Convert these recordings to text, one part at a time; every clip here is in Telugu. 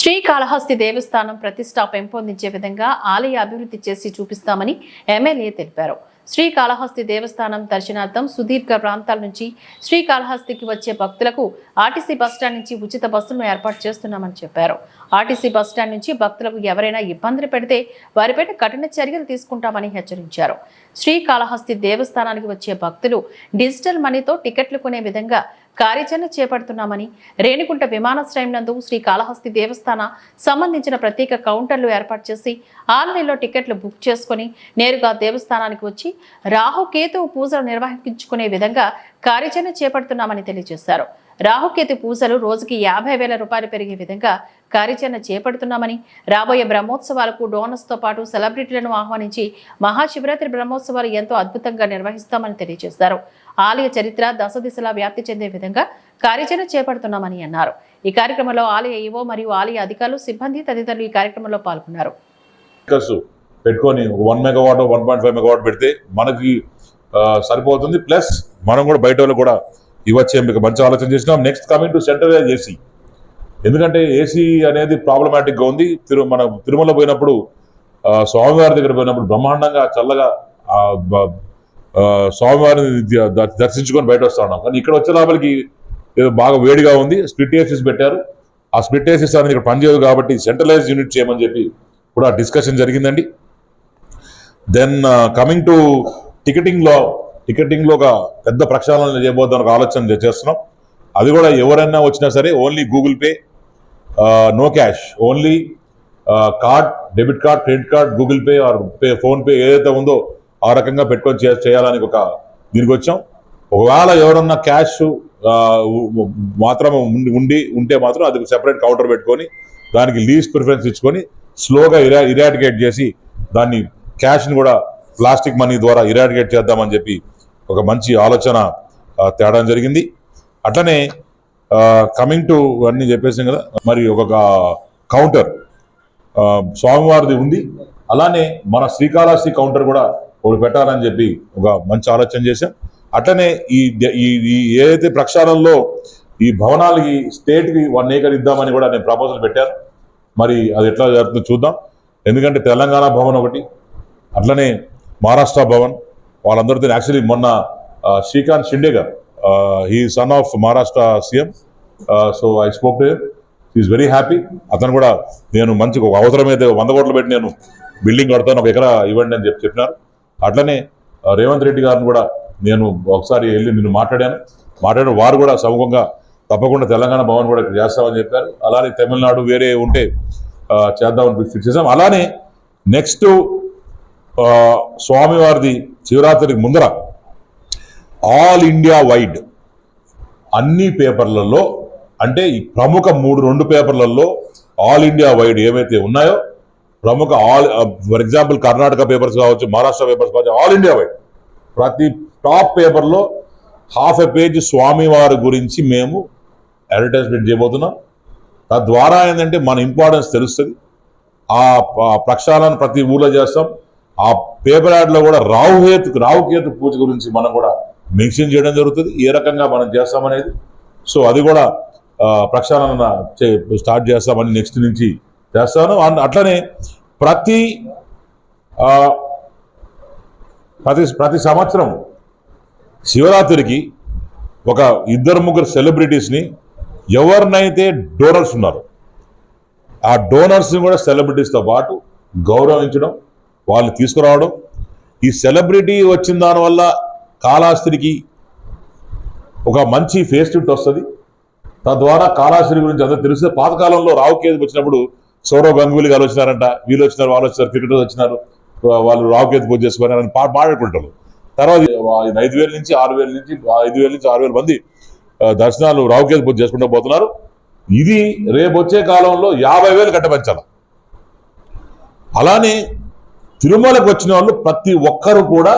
శ్రీకాళహస్తి దేవస్థానం ప్రతిష్ట పెంపొందించే విధంగా ఆలయ అభివృద్ధి చేసి చూపిస్తామని ఎమ్మెల్యే తెలిపారు. శ్రీకాళహస్తి దేవస్థానం దర్శనార్థం సుదీర్ఘ ప్రాంతాల నుంచి శ్రీకాళహస్తికి వచ్చే భక్తులకు ఆర్టీసీ బస్టాండ్ నుంచి ఉచిత బస్సులను ఏర్పాటు చేస్తున్నామని చెప్పారు. ఆర్టీసీ బస్టాండ్ నుంచి భక్తులకు ఎవరైనా ఇబ్బందులు పెడితే వారిపై కఠిన చర్యలు తీసుకుంటామని హెచ్చరించారు. శ్రీకాళహస్తి దేవస్థానానికి వచ్చే భక్తులు డిజిటల్ మనీతో టికెట్లు కొనే విధంగా కార్యాచరణ చేపడుతున్నామని, రేణిగుంట విమానాశ్రయం నందు శ్రీకాళహస్తి దేవస్థాన సంబంధించిన ప్రత్యేక కౌంటర్లు ఏర్పాటు చేసి ఆన్లైన్లో టికెట్లు బుక్ చేసుకుని నేరుగా దేవస్థానానికి వచ్చి రాహుకేతు పూజలు నిర్వహించుకునే విధంగా కార్యాచరణ చేపడుతున్నామని తెలియజేశారు. రాహుకేతు పూజలు రోజుకి 50,000 రూపాయలు పెరిగే విధంగా కార్యాచరణ చేపడుతున్నామని, రాబోయే బ్రహ్మోత్సవాలకు డోనర్స్తో పాటు సెలబ్రిటీలను ఆహ్వానించి మహాశివరాత్రి బ్రహ్మోత్సవాలు ఎంతో అద్భుతంగా నిర్వహిస్తామని తెలియజేశారు. ఆలయ చరిత్ర దశ దిశలా వ్యాప్తి చెందే విధంగా కార్యాచరణ చేపడుతున్నామని అన్నారు. ఈ కార్యక్రమంలో ఆలయ ఈవో మరియు ఆలయ అధికారులు, సిబ్బంది తదితరులు ఈ కార్యక్రమంలో పాల్గొన్నారు. పెట్టుకొని 1 మెగావాట్ 1.5 మెగావాట్ పెడితే మనకి సరిపోతుంది. ప్లస్ మనం కూడా బయట వాళ్ళు కూడా ఇవ్వచ్చే మీకు మంచి ఆలోచన చేసినాం. Next coming to centralise AC, ఎందుకంటే ఏసీ అనేది ప్రాబ్లమాటిక్గా ఉంది. మన తిరుమల పోయినప్పుడు స్వామివారి దగ్గర పోయినప్పుడు బ్రహ్మాండంగా చల్లగా స్వామివారిని దర్శించుకొని బయట వస్తా ఉన్నాం. కానీ ఇక్కడ వచ్చే లోపలికి బాగా వేడిగా ఉంది. స్ప్లిట్ ఏసీస్ పెట్టారు. ఆ స్ప్లిట్ ఏసీస్ అనేది ఇక్కడ పనిచేయదు కాబట్టి సెంట్రలైజ్ యూనిట్ చేయమని చెప్పి కూడా డిస్కషన్ జరిగిందండి. దెన్ కమింగ్ టు టికెటింగ్లో ఒక పెద్ద ప్రక్షాళన చేయబోద్దాం ఒక ఆలోచన చేస్తున్నాం. అది కూడా ఎవరైనా వచ్చినా సరే only Google Pay, no cash, only card, debit card, credit card, Google Pay or PhonePe ఏదైతే ఉందో ఆ రకంగా పెట్టుకొని చేయాలని ఒక దీనికి వచ్చాం. ఒకవేళ ఎవరన్నా క్యాష్ మాత్రం ఉంటే మాత్రం అది సెపరేట్ కౌంటర్ పెట్టుకొని దానికి లీస్ట్ ప్రిఫరెన్స్ ఇచ్చుకొని స్లోగా ఇరాడికేట్ చేసి దాన్ని క్యాష్ని కూడా ప్లాస్టిక్ మనీ ద్వారా ఇరాడికేట్ చేద్దామని చెప్పి ఒక మంచి ఆలోచన తేడం జరిగింది. అట్లనే కమింగ్ టు అన్నీ చెప్పేసాం కదా, మరి ఒక కౌంటర్ స్వామివారిది ఉంది. అలానే మన శ్రీకాళహస్తి కౌంటర్ కూడా ఒకటి పెట్టాలని చెప్పి ఒక మంచి ఆలోచన చేశాం. అట్లనే ఈ ఏదైతే ప్రక్షాళనలో ఈ భవనాలకి స్టేట్కి 1 acre ఇద్దామని కూడా నేను ప్రపోజల్ పెట్టాను. మరి అది ఎట్లా జరుగుతుందో చూద్దాం. ఎందుకంటే తెలంగాణ భవన్ ఒకటి, అట్లనే మహారాష్ట్ర భవన్, వాళ్ళందరితో యాక్చువల్లీ మొన్న శ్రీకాంత్ షిండే గారు, he son of Maharashtra CM, so I spoke to him, is very happy. అతను కూడా నేను మంచి ఒక అవసరమైతే 100 కోట్లు పెట్టి నేను బిల్డింగ్ కడతాను, 1 ఎకరా ఇవ్వండి అని చెప్పినారు. అట్లనే రేవంత్ రెడ్డి గారిని కూడా నేను ఒకసారి వెళ్ళి నిన్ను మాట్లాడాను. వారు కూడా సముఖంగా తప్పకుండా తెలంగాణ భవన్ కూడా ఇక్కడ చేస్తామని చెప్పారు. అలానే తమిళనాడు వేరే ఉంటే చేద్దామని ఫిక్స్ చేసాం. అలానే నెక్స్ట్ స్వామివారిది శివరాత్రికి ముందర ఆల్ ఇండియా వైడ్ అన్ని పేపర్లలో, అంటే ఈ ప్రముఖ 2 పేపర్లలో ఆల్ ఇండియా వైడ్ ఏవైతే ఉన్నాయో ప్రముఖ ఫర్ ఎగ్జాంపుల్ కర్ణాటక పేపర్స్ కావచ్చు, మహారాష్ట్ర పేపర్స్ కావచ్చు, ఆల్ ఇండియా వైడ్ ప్రతి టాప్ పేపర్లో ½ పేజ్ స్వామివారి గురించి మేము అడ్వర్టైజ్మెంట్ చేయబోతున్నాం. తద్వారా ఏంటంటే మన ఇంపార్టెన్స్ తెలుస్తుంది. ఆ ప్రక్షాళన ప్రతి ఊళ్ళో చేస్తాం. ఆ పేపర్ యాడ్లో కూడా రాహుకేతు పూజ గురించి మనం కూడా మెన్షన్ చేయడం జరుగుతుంది, ఏ రకంగా మనం చేస్తామనేది. సో అది కూడా ప్రక్షాళన స్టార్ట్ చేస్తామని నెక్స్ట్ నుంచి చేస్తాను. అట్లనే ప్రతి సంవత్సరం శివరాత్రికి ఒక 2-3 సెలబ్రిటీస్ని, ఎవరినైతే డోనర్స్ ఉన్నారో ఆ డోనర్స్ని కూడా సెలబ్రిటీస్తో పాటు గౌరవించడం, వాళ్ళు తీసుకురావడం. ఈ సెలబ్రిటీ వచ్చిన దానివల్ల కాళహస్తికి ఒక మంచి ఫేస్టివిటీ వస్తుంది. తద్వారా కాళహస్తి గురించి అందరూ తెలిస్తే, పాతకాలంలో రావుకేతు వచ్చినప్పుడు సౌరవ్ గంగూలీ గారు వచ్చినారంట, వీళ్ళు వచ్చినారు, వాళ్ళు వచ్చారు, క్రికెటర్స్ వచ్చినారు, వాళ్ళు రావుకేతు పూజ చేసుకున్నారని మాట్లాడుకుంటారు. తర్వాత 5,000 నుంచి 6,000 మంది దర్శనాలు రావుకేతు పూజ చేసుకుంటూ పోతున్నారు. ఇది రేపు వచ్చే కాలంలో 50,000 కట్టపెంచాలి. అలానే తిరుమలకు వచ్చిన వాళ్ళు ప్రతి ఒక్కరు కూడా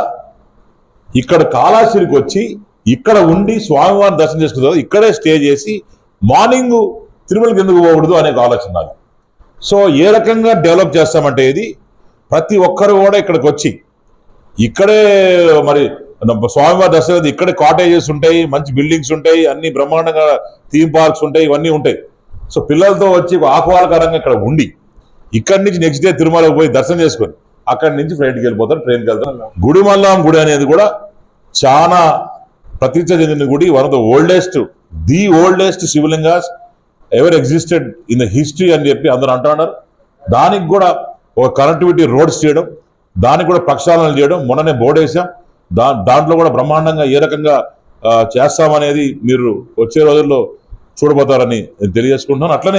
ఇక్కడ కాళహస్తికి వచ్చి ఇక్కడ ఉండి స్వామివారిని దర్శనం చేసుకుంటారు. ఇక్కడే స్టే చేసి మార్నింగ్ తిరుమలకి ఎందుకు పోకూడదు అనే ఆలోచన నాకు. సో ఏ రకంగా డెవలప్ చేస్తామంటే, ఇది ప్రతి ఒక్కరు కూడా ఇక్కడికి వచ్చి ఇక్కడే మరి స్వామివారి దర్శనం, ఇక్కడే కాటేజెస్ ఉంటాయి, మంచి బిల్డింగ్స్ ఉంటాయి, అన్ని బ్రహ్మాండంగా థీమ్ పార్క్స్ ఉంటాయి, ఇవన్నీ ఉంటాయి. సో పిల్లలతో వచ్చి ఆహ్లాదకరంగా ఇక్కడ ఉండి ఇక్కడి నుంచి నెక్స్ట్ డే తిరుమలకు పోయి దర్శనం చేసుకొని అక్కడి నుంచి ఫ్లైట్కి వెళ్ళిపోతారు, ట్రైన్కి వెళ్తారు. గుడిమల్లాం గుడి అనేది కూడా చాలా ప్రతిష్ట చెందిన గుడి. One of the oldest Shivalingas ever existed in the history అని చెప్పి అందరూ అంటున్నారు. దానికి కూడా ఒక కనెక్టివిటీ రోడ్స్ చేయడం, దానికి కూడా ప్రక్షాళనలు చేయడం, మొన్ననే బోర్డు వేసాం. దాంట్లో కూడా బ్రహ్మాండంగా ఏ రకంగా చేస్తామనేది మీరు వచ్చే రోజుల్లో చూడబోతారని తెలియజేసుకుంటున్నాను. అట్లనే